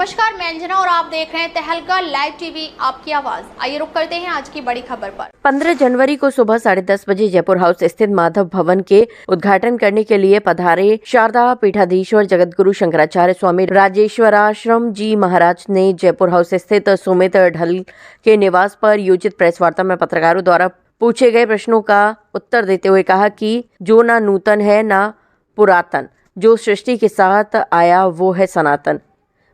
नमस्कार, मैं अंजना और आप देख रहे हैं तहलका लाइव टीवी, आपकी आवाज। आइए रुक करते हैं आज की बड़ी खबर पर। 15 जनवरी को सुबह 10:30 बजे जयपुर हाउस स्थित माधव भवन के उद्घाटन करने के लिए पधारे शारदा पीठाधीश्वर जगतगुरु शंकराचार्य स्वामी राजेश्वराश्रम जी महाराज ने जयपुर हाउस स्थित सुमित ढल के निवास पर आयोजित प्रेस वार्ता में पत्रकारों द्वारा पूछे गए प्रश्नों का उत्तर देते हुए कहा कि जो ना नूतन है ना पुरातन, जो सृष्टि के साथ आया वो है सनातन।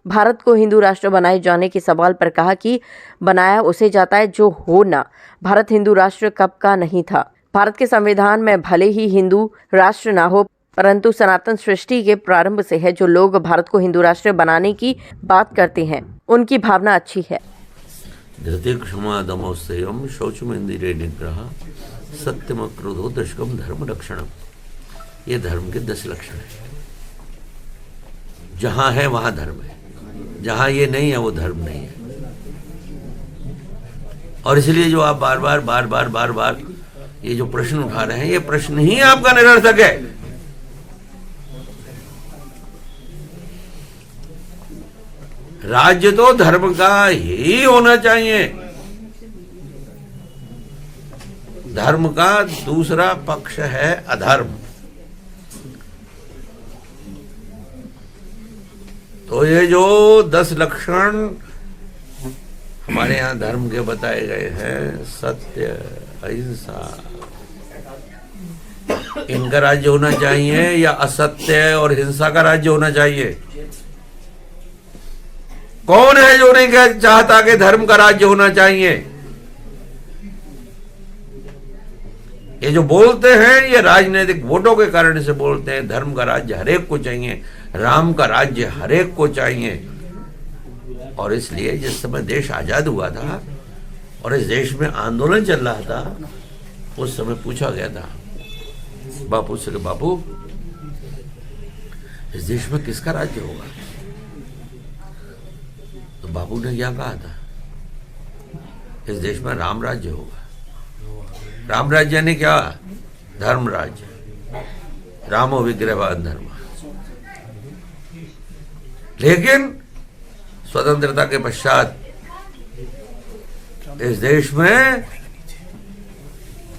भारत को हिंदू राष्ट्र बनाए जाने के सवाल पर कहा कि बनाया उसे जाता है जो हो ना। भारत हिंदू राष्ट्र कब का नहीं था। भारत के संविधान में भले ही हिंदू राष्ट्र ना हो, परंतु सनातन सृष्टि के प्रारंभ से है। जो लोग भारत को हिंदू राष्ट्र बनाने की बात करते हैं, उनकी भावना अच्छी है। धृति क्षमा दमोस्तेयम शौचमेंदिरे निग्रह सत्यम क्रोधो दशकम धर्म रक्षणम। ये धर्म के 10 लक्षण है। जहां है वहां धर्म है, जहां ये नहीं है वो धर्म नहीं है। और इसलिए जो आप बार बार ये जो प्रश्न उठा रहे हैं, ये प्रश्न ही आपका निरर्थक है। राज्य तो धर्म का ही होना चाहिए। धर्म का दूसरा पक्ष है अधर्म। तो ये जो 10 लक्षण हमारे यहाँ धर्म के बताए गए हैं, सत्य, अहिंसा, इनका राज्य होना चाहिए या असत्य और हिंसा का राज्य होना चाहिए? कौन है जो नहीं चाहता कि धर्म का राज्य होना चाहिए? ये जो बोलते हैं ये राजनीतिक वोटों के कारण से बोलते हैं। धर्म का राज्य हरेक को चाहिए, राम का राज्य हरेक को चाहिए। और इसलिए जिस समय देश आजाद हुआ था और इस देश में आंदोलन चल रहा था, उस समय पूछा गया था बापू से, बापू इस देश में किसका राज्य होगा? तो बापू ने क्या कहा था? इस देश में राम राज्य होगा। राम राज्य यानी क्या? धर्म राज्य। रामो विग्रहवान धर्म। लेकिन स्वतंत्रता के पश्चात इस देश में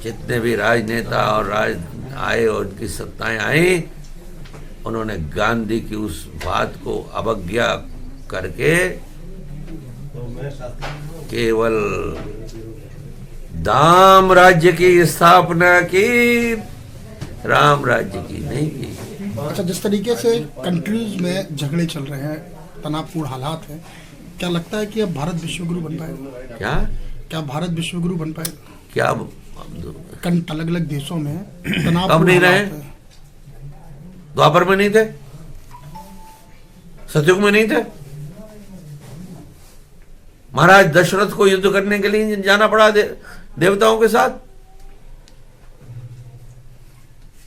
जितने भी राजनेता और राज आए और उनकी सत्ताएं आई, उन्होंने गांधी की उस बात को अवज्ञा करके केवल दाम राज्य की स्थापना की, राम राज्य की नहीं की। अच्छा, जिस तरीके से कंट्रीज में झगड़े चल रहे हैं, तनावपूर्ण हालात हैं, क्या लगता है कि अब भारत विश्वगुरु बन पाएगा? क्या भारत विश्वगुरु बन पाएगा? क्या अलग अलग देशों में तनाव कब नहीं रहे? द्वापर में नहीं थे? सतयुग में नहीं थे? महाराज दशरथ को युद्ध करने के लिए जाना पड़ा देवताओं के साथ।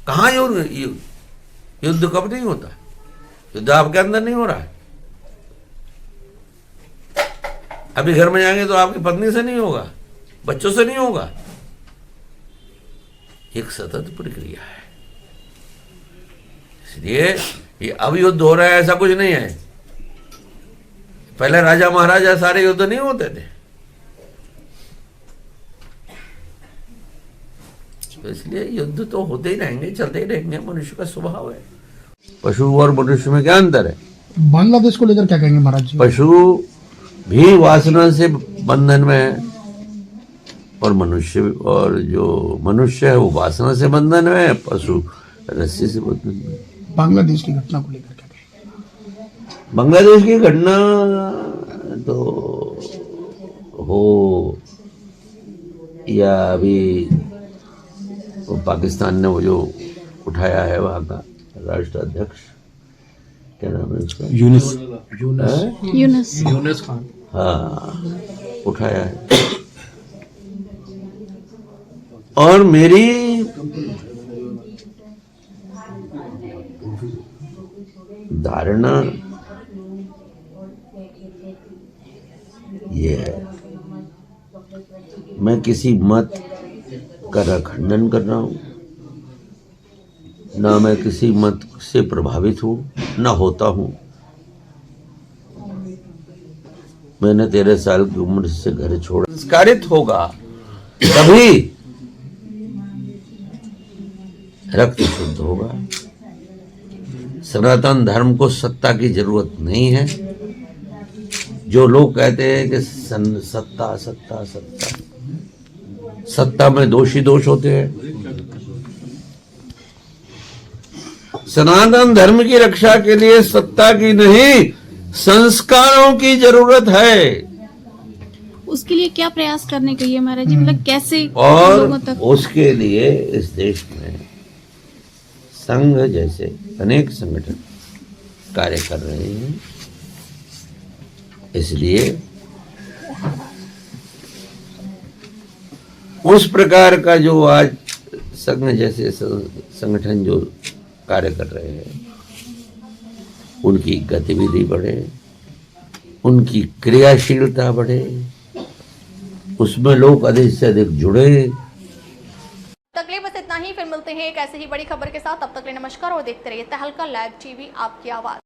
कहां युद्ध कब नहीं होता? युद्ध आपके अंदर नहीं हो रहा है। अभी घर में जाएंगे तो आपकी पत्नी से नहीं होगा, बच्चों से नहीं होगा। एक सतत प्रक्रिया है। इसलिए ये अब युद्ध हो रहा है ऐसा कुछ नहीं है। पहले राजा महाराजा सारे युद्ध नहीं होते थे। तो इसलिए युद्ध तो होते ही रहेंगे, चलते ही रहेंगे, मनुष्य का स्वभाव है। पशु और मनुष्य में क्या अंतर है? बांग्लादेश को लेकर क्या कहेंगे महाराज जी? पशु भी वासना से बंधन में है और मनुष्य, और जो मनुष्य है वो वासना से बंधन में है, पशु रस्सी से बंधन में। बांग्लादेश की घटना को लेकर क्या कहेंगे? बांग्लादेश की घटना तो हो या अभी वो पाकिस्तान ने वो जो उठाया है वहाँ का राष्ट्राध्यक्ष, क्या नाम है उसका? यूनुस खान। हाँ, उठाया है। और मेरी धारणा ये है, मैं किसी मत का खंडन कर रहा हूँ, ना मैं किसी मत से प्रभावित हूँ, ना होता हूँ। मैंने 13 साल की उम्र से घर छोड़ा। संस्कारित होगा तभी रक्त शुद्ध होगा। सनातन धर्म को सत्ता की जरूरत नहीं है। जो लोग कहते हैं कि सत्ता सत्ता सत्ता, सत्ता में दोषी दोष होते हैं। सनातन धर्म की रक्षा के लिए सत्ता की नहीं, संस्कारों की जरूरत है। उसके लिए क्या प्रयास करने चाहिए महाराज जी, मतलब कैसे और लोगों तक? उसके लिए इस देश में संघ जैसे अनेक संगठन कार्य कर रहे हैं। इसलिए उस प्रकार का जो आज संघ जैसे संगठन जो कार्य कर रहे हैं, उनकी गतिविधि बढ़े, उनकी क्रियाशीलता बढ़े, उसमें लोग अधिक से अधिक जुड़े। तक ले बस इतना ही, फिर मिलते हैं एक ऐसे ही बड़ी खबर के साथ। तब तक ले नमस्कार और देखते रहिए तहलका लाइव टीवी, आपकी आवाज।